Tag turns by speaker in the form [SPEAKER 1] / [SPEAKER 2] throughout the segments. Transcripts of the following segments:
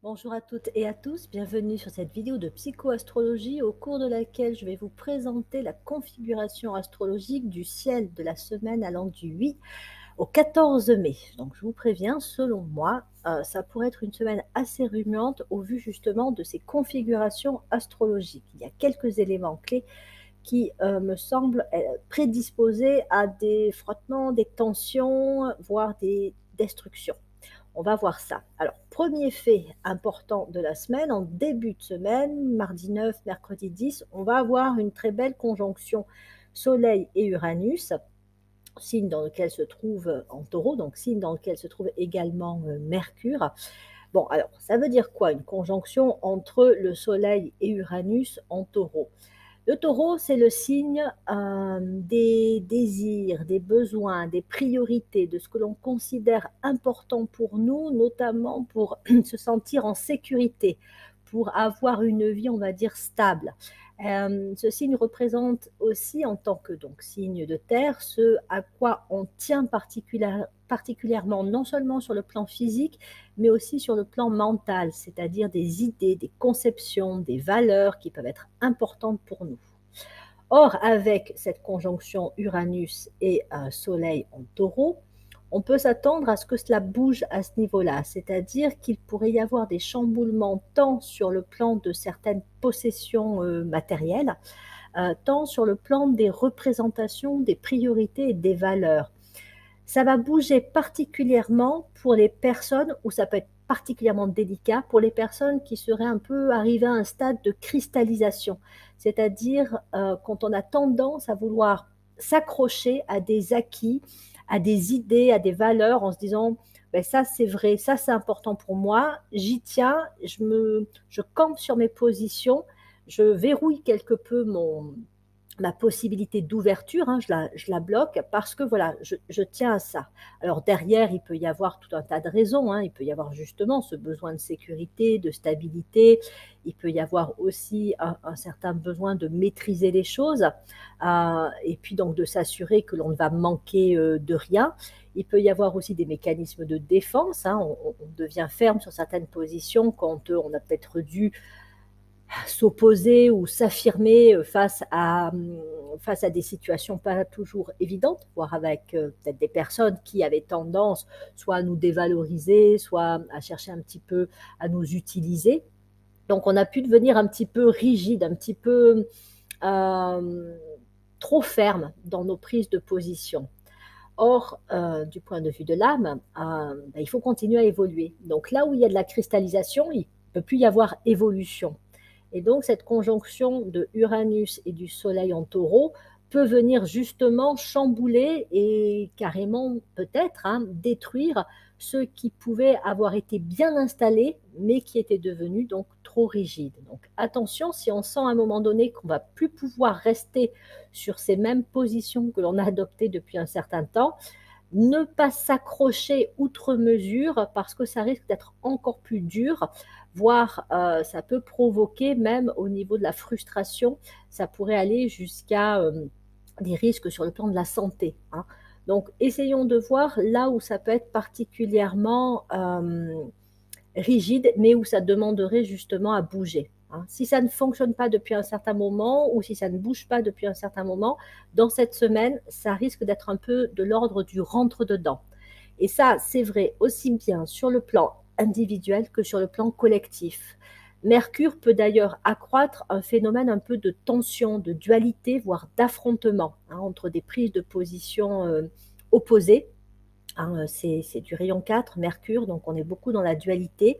[SPEAKER 1] Bonjour à toutes et à tous, bienvenue sur cette vidéo de psychoastrologie au cours de laquelle je vais vous présenter la configuration astrologique du ciel de la semaine allant du 8 au 14 mai. Donc je vous préviens, selon moi, ça pourrait être une semaine assez remuante au vu justement de ces configurations astrologiques. Il y a quelques éléments clés qui me semblent prédisposés à des frottements, des tensions, voire des destructions. On va voir ça. Alors, premier fait important de la semaine, en début de semaine, mardi 9, mercredi 10, on va avoir une très belle conjonction Soleil et Uranus, signe dans lequel se trouve en taureau, donc signe dans lequel se trouve également Mercure. Bon, alors, ça veut dire quoi une conjonction entre le Soleil et Uranus en taureau? Le taureau, c'est le signe des désirs, des besoins, des priorités, de ce que l'on considère important pour nous, notamment pour se sentir en sécurité, pour avoir une vie, on va dire, stable. Ce signe représente aussi, en tant que donc signe de terre, ce à quoi on tient particulièrement, non seulement sur le plan physique, mais aussi sur le plan mental, c'est-à-dire des idées, des conceptions, des valeurs qui peuvent être importantes pour nous. Or, avec cette conjonction Uranus et Soleil en taureau, on peut s'attendre à ce que cela bouge à ce niveau-là, c'est-à-dire qu'il pourrait y avoir des chamboulements tant sur le plan de certaines possessions matérielles, tant sur le plan des représentations, des priorités et des valeurs. Ça va bouger particulièrement pour les personnes où ça peut être particulièrement délicat, pour les personnes qui seraient un peu arrivées à un stade de cristallisation. C'est-à-dire, quand on a tendance à vouloir s'accrocher à des acquis, à des idées, à des valeurs en se disant: «Beh, ça c'est vrai, ça c'est important pour moi, j'y tiens, je campe sur mes positions, je verrouille quelque peu mon ma possibilité d'ouverture, hein, je la bloque parce que voilà, je tiens à ça. Alors derrière, il peut y avoir tout un tas de raisons, hein. Il peut y avoir justement ce besoin de sécurité, de stabilité. Il peut y avoir aussi un certain besoin de maîtriser les choses, et puis donc de s'assurer que l'on ne va manquer de rien. Il peut y avoir aussi des mécanismes de défense, hein. On devient ferme sur certaines positions quand on a peut-être dû s'opposer ou s'affirmer face à des situations pas toujours évidentes, voire avec peut-être des personnes qui avaient tendance soit à nous dévaloriser, soit à chercher un petit peu à nous utiliser. Donc on a pu devenir un petit peu rigide, un petit peu euh, trop ferme dans nos prises de position. Or, du point de vue de l'âme, bah, il faut continuer à évoluer. Donc là où il y a de la cristallisation, il ne peut plus y avoir évolution. Et donc cette conjonction de Uranus et du Soleil en taureau peut venir justement chambouler et carrément peut-être détruire ceux qui pouvaient avoir été bien installés, mais qui étaient devenus donc trop rigides. Donc attention, si on sent à un moment donné qu'on va plus pouvoir rester sur ces mêmes positions que l'on a adoptées depuis un certain temps, ne pas s'accrocher outre mesure parce que ça risque d'être encore plus dur, voire ça peut provoquer même au niveau de la frustration, ça pourrait aller jusqu'à des risques sur le plan de la santé, hein. Donc essayons de voir là où ça peut être particulièrement rigide, mais où ça demanderait justement à bouger, hein. Si ça ne fonctionne pas depuis un certain moment ou si ça ne bouge pas depuis un certain moment, dans cette semaine, ça risque d'être un peu de l'ordre du rentre-dedans. Et ça, c'est vrai aussi bien sur le plan individuel que sur le plan collectif. Mercure peut d'ailleurs accroître un phénomène un peu de tension, de dualité, voire d'affrontement, hein, entre des prises de position opposées, hein. C'est du rayon 4, Mercure, donc on est beaucoup dans la dualité.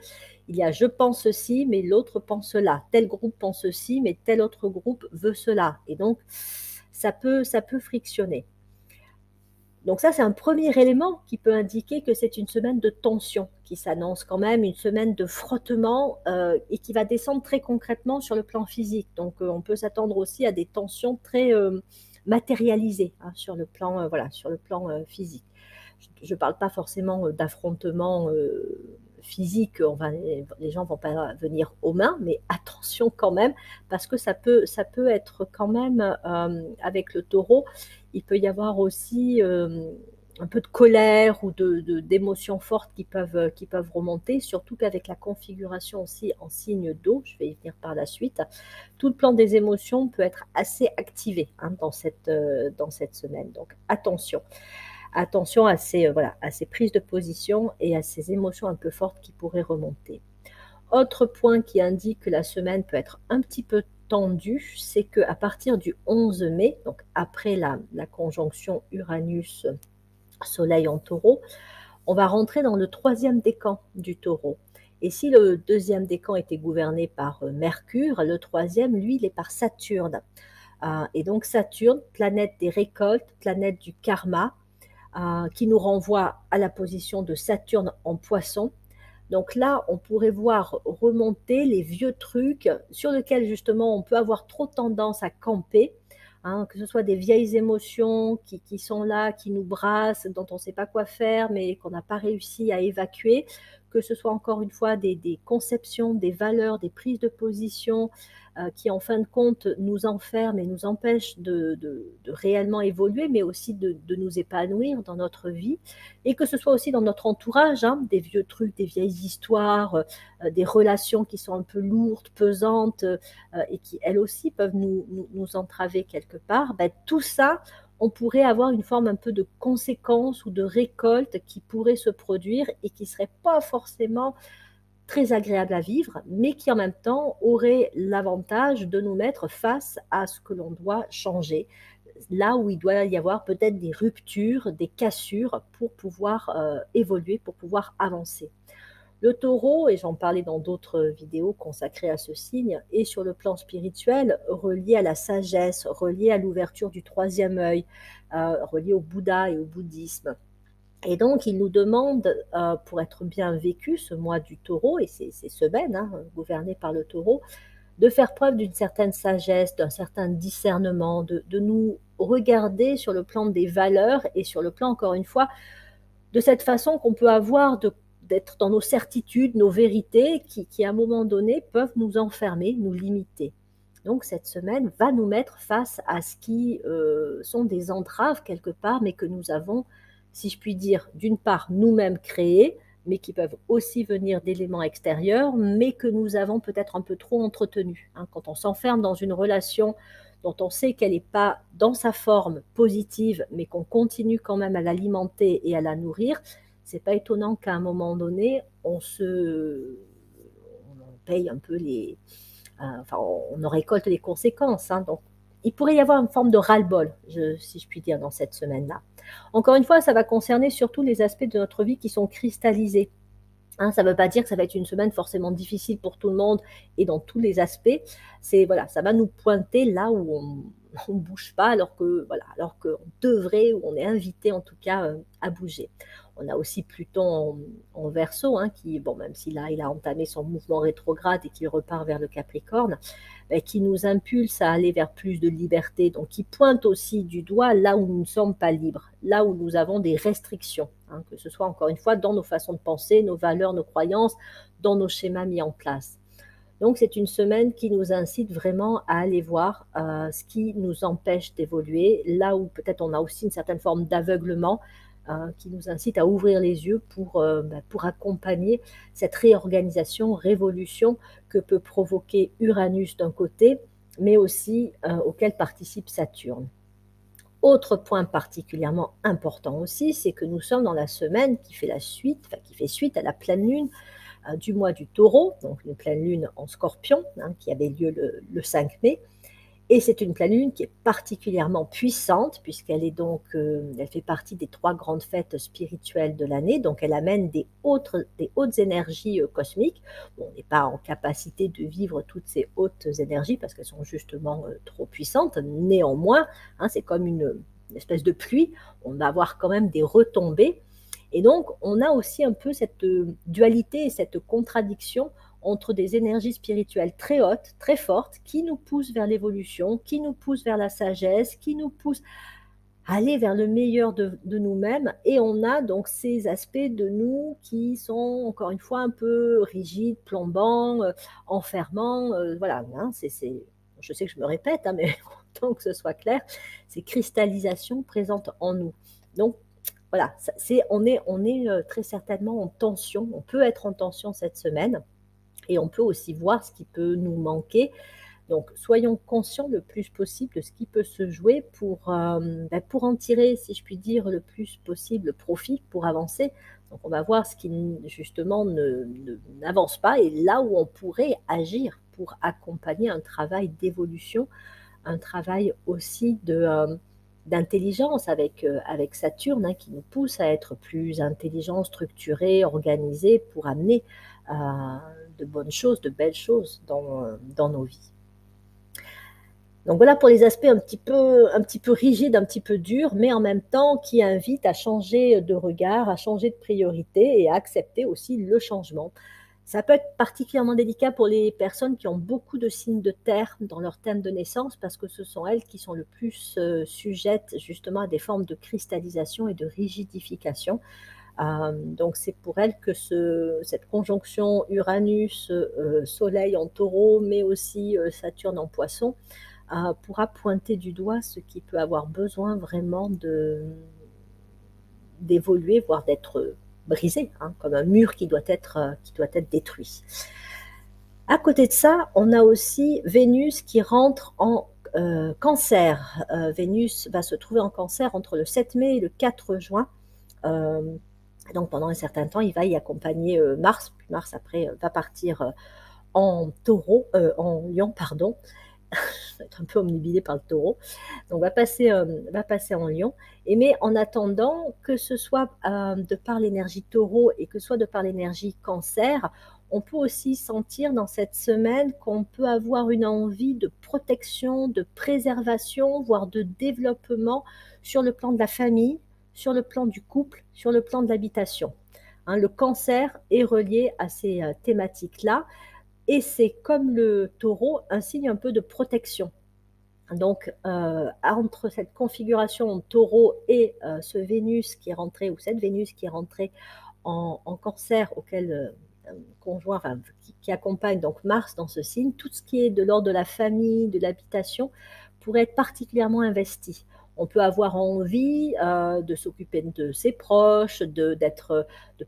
[SPEAKER 1] Il y a je pense ceci, mais l'autre pense cela. Tel groupe pense ceci, mais tel autre groupe veut cela. Et donc, ça peut frictionner. Donc ça, c'est un premier élément qui peut indiquer que c'est une semaine de tension, qui s'annonce quand même une semaine de frottement et qui va descendre très concrètement sur le plan physique. Donc on peut s'attendre aussi à des tensions très matérialisées, hein, sur le plan, voilà, sur le plan physique. Je ne parle pas forcément d'affrontement physique, les gens ne vont pas venir aux mains, mais attention quand même, parce que ça peut être quand même, avec le taureau, il peut y avoir aussi un peu de colère ou d'émotions fortes qui peuvent remonter, surtout qu'avec la configuration aussi en signe d'eau, je vais y venir par la suite, tout le plan des émotions peut être assez activé hein, dans cette semaine. Donc attention, attention à ces, voilà, à ces prises de position et à ces émotions un peu fortes qui pourraient remonter. Autre point qui indique que la semaine peut être un petit peu tendue, c'est qu'à partir du 11 mai, donc après la conjonction Uranus-Soleil en taureau, on va rentrer dans le troisième décan du taureau. Et si le deuxième décan était gouverné par Mercure, le troisième, lui, il est par Saturne. Et donc Saturne, planète des récoltes, planète du karma, qui nous renvoie à la position de Saturne en poisson. Donc là, on pourrait voir remonter les vieux trucs sur lesquels justement on peut avoir trop tendance à camper, hein, que ce soit des vieilles émotions qui sont là, qui nous brassent, dont on ne sait pas quoi faire, mais qu'on n'a pas réussi à évacuer, que ce soit encore une fois des conceptions, des valeurs, des prises de position qui en fin de compte nous enferment et nous empêchent de réellement évoluer, mais aussi de nous épanouir dans notre vie, et que ce soit aussi dans notre entourage, hein, des vieux trucs, des vieilles histoires, des relations qui sont un peu lourdes, pesantes, et qui elles aussi peuvent nous entraver quelque part, ben, tout ça, on pourrait avoir une forme un peu de conséquence ou de récolte qui pourrait se produire et qui ne serait pas forcément très agréable à vivre, mais qui en même temps aurait l'avantage de nous mettre face à ce que l'on doit changer, là où il doit y avoir peut-être des ruptures, des cassures pour pouvoir évoluer, pour pouvoir avancer. Le taureau, et j'en parlais dans d'autres vidéos consacrées à ce signe, est sur le plan spirituel relié à la sagesse, relié à l'ouverture du troisième œil, relié au Bouddha et au bouddhisme. Et donc, il nous demande, pour être bien vécu, ce mois du taureau, et ces semaines hein, gouvernées par le taureau, de faire preuve d'une certaine sagesse, d'un certain discernement, de nous regarder sur le plan des valeurs et sur le plan, encore une fois, de cette façon qu'on peut avoir d'être dans nos certitudes, nos vérités, qui à un moment donné peuvent nous enfermer, nous limiter. Donc cette semaine va nous mettre face à ce qui sont des entraves quelque part, mais que nous avons, si je puis dire, d'une part nous-mêmes créés, mais qui peuvent aussi venir d'éléments extérieurs, mais que nous avons peut-être un peu trop entretenus. Hein. Quand on s'enferme dans une relation dont on sait qu'elle n'est pas dans sa forme positive, mais qu'on continue quand même à l'alimenter et à la nourrir, c'est pas étonnant qu'à un moment donné, on paye un peu enfin, on en récolte les conséquences. Hein. Donc, il pourrait y avoir une forme de ras-le-bol, si je puis dire, dans cette semaine-là. Encore une fois, ça va concerner surtout les aspects de notre vie qui sont cristallisés. Hein, ça ne veut pas dire que ça va être une semaine forcément difficile pour tout le monde et dans tous les aspects. Voilà, ça va nous pointer là où on ne bouge pas alors qu'on devrait ou on est invité en tout cas à bouger. On a aussi Pluton en Verseau, hein, qui, bon, même si là il a entamé son mouvement rétrograde et qu'il repart vers le Capricorne, qui nous impulse à aller vers plus de liberté, donc qui pointe aussi du doigt là où nous ne sommes pas libres, là où nous avons des restrictions, hein, que ce soit encore une fois dans nos façons de penser, nos valeurs, nos croyances, dans nos schémas mis en place. Donc c'est une semaine qui nous incite vraiment à aller voir ce qui nous empêche d'évoluer, là où peut-être on a aussi une certaine forme d'aveuglement, qui nous incite à ouvrir les yeux pour accompagner cette réorganisation, révolution que peut provoquer Uranus d'un côté, mais aussi auquel participe Saturne. Autre point particulièrement important aussi, c'est que nous sommes dans la semaine qui fait suite à la pleine lune du mois du taureau, donc une pleine lune en scorpion, hein, qui avait lieu le 5 mai. Et c'est une pleine lune qui est particulièrement puissante, puisqu'elle est donc, elle fait partie des 3 grandes fêtes spirituelles de l'année, donc elle amène des hautes énergies cosmiques. Bon, on n'est pas en capacité de vivre toutes ces hautes énergies, parce qu'elles sont justement trop puissantes. Néanmoins, hein, c'est comme une espèce de pluie, on va avoir quand même des retombées. Et donc, on a aussi un peu cette dualité et cette contradiction entre des énergies spirituelles très hautes, très fortes, qui nous poussent vers l'évolution, qui nous poussent vers la sagesse, qui nous poussent à aller vers le meilleur de nous-mêmes. Et on a donc ces aspects de nous qui sont, encore une fois, un peu rigides, plombants, enfermants. Voilà, hein, je sais que je me répète, mais autant que ce soit clair, ces cristallisations présentes en nous. Donc, voilà, on est très certainement en tension. On peut être en tension cette semaine et on peut aussi voir ce qui peut nous manquer. Donc, soyons conscients le plus possible de ce qui peut se jouer pour en tirer, si je puis dire, le plus possible profit pour avancer. Donc, on va voir ce qui, justement, n'avance pas et là où on pourrait agir pour accompagner un travail d'évolution, un travail aussi d'intelligence avec Saturne, hein, qui nous pousse à être plus intelligents, structurés, organisés pour amener de bonnes choses, de belles choses dans nos vies. Donc voilà pour les aspects un petit peu rigides, un petit peu durs, mais en même temps qui invitent à changer de regard, à changer de priorité et à accepter aussi le changement. Ça peut être particulièrement délicat pour les personnes qui ont beaucoup de signes de terre dans leur thème de naissance parce que ce sont elles qui sont le plus sujettes justement à des formes de cristallisation et de rigidification. Donc c'est pour elles que cette conjonction Uranus-Soleil en taureau, mais aussi Saturne en poisson, pourra pointer du doigt ce qui peut avoir besoin vraiment d'évoluer, voire d'être brisé, hein, comme un mur qui doit être détruit. À côté de ça, on a aussi Vénus qui rentre en Cancer. Vénus va se trouver en Cancer entre le 7 mai et le 4 juin. Donc pendant un certain temps, il va y accompagner Mars, puis Mars après va partir en taureau, en lion, pardon. Je vais être un peu omnibilée par le taureau. Donc va passer en lion. Mais en attendant, que ce soit de par l'énergie taureau et que ce soit de par l'énergie cancer, on peut aussi sentir dans cette semaine qu'on peut avoir une envie de protection, de préservation, voire de développement sur le plan de la famille, sur le plan du couple, sur le plan de l'habitation. Hein, le cancer est relié à ces thématiques-là. Et c'est comme le taureau, un signe un peu de protection. Donc, entre cette configuration taureau et ce Vénus qui est rentré, ou cette Vénus qui est rentrée en cancer, auquel conjoint, enfin, qui accompagne donc Mars dans ce signe, tout ce qui est de l'ordre de la famille, de l'habitation, pourrait être particulièrement investi. On peut avoir envie de s'occuper de ses proches, de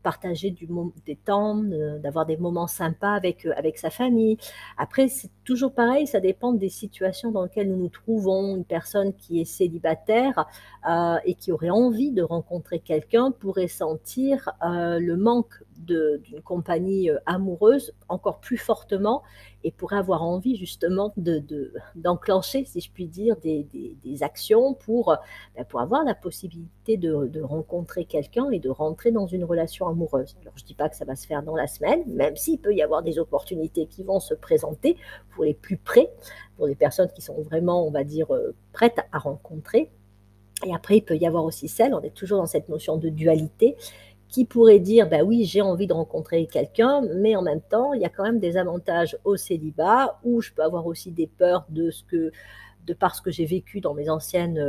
[SPEAKER 1] partager des temps, d'avoir des moments sympas avec sa famille. Après, c'est toujours pareil, ça dépend des situations dans lesquelles nous nous trouvons. Une personne qui est célibataire et qui aurait envie de rencontrer quelqu'un pourrait sentir le manque d'une compagnie amoureuse encore plus fortement et pourrait avoir envie justement d'enclencher, si je puis dire, des actions pour avoir la possibilité de rencontrer quelqu'un et de rentrer dans une relation amoureuse. Alors je ne dis pas que ça va se faire dans la semaine, même s'il peut y avoir des opportunités qui vont se présenter pour les plus près, pour les personnes qui sont vraiment, on va dire, prêtes à rencontrer. Et après, il peut y avoir aussi celle, on est toujours dans cette notion de dualité, qui pourrait dire, ben oui, j'ai envie de rencontrer quelqu'un, mais en même temps, il y a quand même des avantages au célibat, où je peux avoir aussi des peurs de par ce que j'ai vécu dans mes anciennes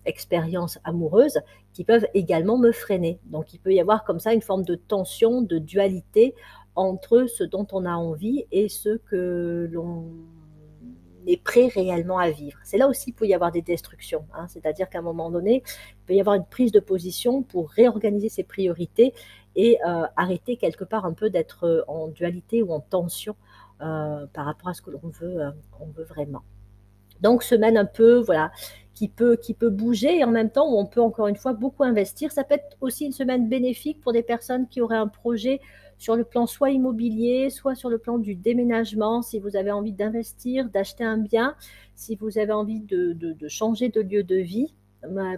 [SPEAKER 1] expériences amoureuses, qui peuvent également me freiner. Donc il peut y avoir comme ça une forme de tension, de dualité entre ce dont on a envie et ce que l'on est prêt réellement à vivre. C'est là aussi qu'il peut y avoir des destructions, hein. C'est-à-dire qu'à un moment donné, il peut y avoir une prise de position pour réorganiser ses priorités et arrêter quelque part un peu d'être en dualité ou en tension par rapport à ce que l'on veut vraiment. Donc semaine un peu, voilà, qui peut bouger et en même temps où on peut encore une fois beaucoup investir. Ça peut être aussi une semaine bénéfique pour des personnes qui auraient un projet sur le plan soit immobilier, soit sur le plan du déménagement, si vous avez envie d'investir, d'acheter un bien, si vous avez envie de changer de lieu de vie.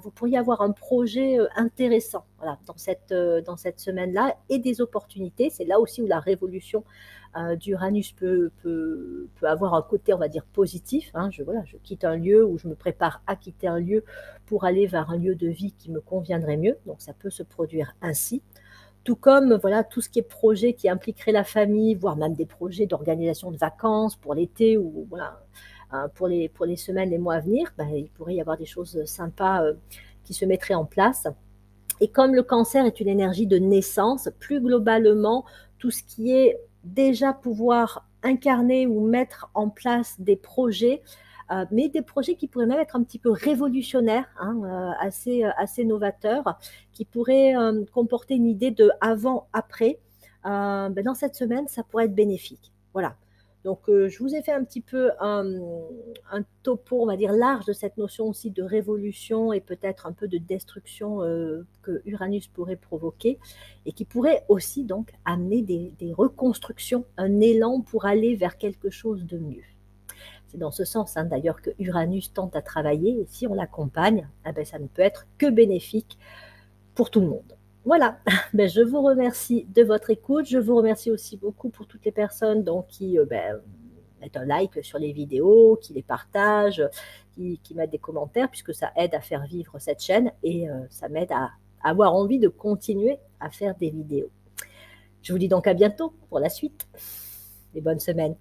[SPEAKER 1] Vous pourriez avoir un projet intéressant, voilà, dans cette semaine-là et des opportunités. C'est là aussi où la révolution d'Uranus peut avoir un côté, on va dire, positif. Hein. Je quitte un lieu ou je me prépare à quitter un lieu pour aller vers un lieu de vie qui me conviendrait mieux. Donc ça peut se produire ainsi. Tout comme voilà, tout ce qui est projet qui impliquerait la famille, voire même des projets d'organisation de vacances pour l'été ou voilà, pour les semaines, les mois à venir, il pourrait y avoir des choses sympas qui se mettraient en place. Et comme le cancer est une énergie de naissance, plus globalement, tout ce qui est déjà pouvoir incarner ou mettre en place des projets mais des projets qui pourraient même être un petit peu révolutionnaires, hein, assez novateurs, qui pourraient comporter une idée de avant-après. Dans cette semaine, ça pourrait être bénéfique. Voilà. Donc, je vous ai fait un petit peu un topo, on va dire, large de cette notion aussi de révolution et peut-être un peu de destruction que Uranus pourrait provoquer et qui pourrait aussi donc amener des reconstructions, un élan pour aller vers quelque chose de mieux. C'est dans ce sens, hein, d'ailleurs, que Uranus tente à travailler et si on l'accompagne, eh ben, ça ne peut être que bénéfique pour tout le monde. Voilà, ben, je vous remercie de votre écoute. Je vous remercie aussi beaucoup pour toutes les personnes donc, qui mettent un like sur les vidéos, qui les partagent, qui mettent des commentaires, puisque ça aide à faire vivre cette chaîne et ça m'aide à avoir envie de continuer à faire des vidéos. Je vous dis donc à bientôt pour la suite et bonne semaine.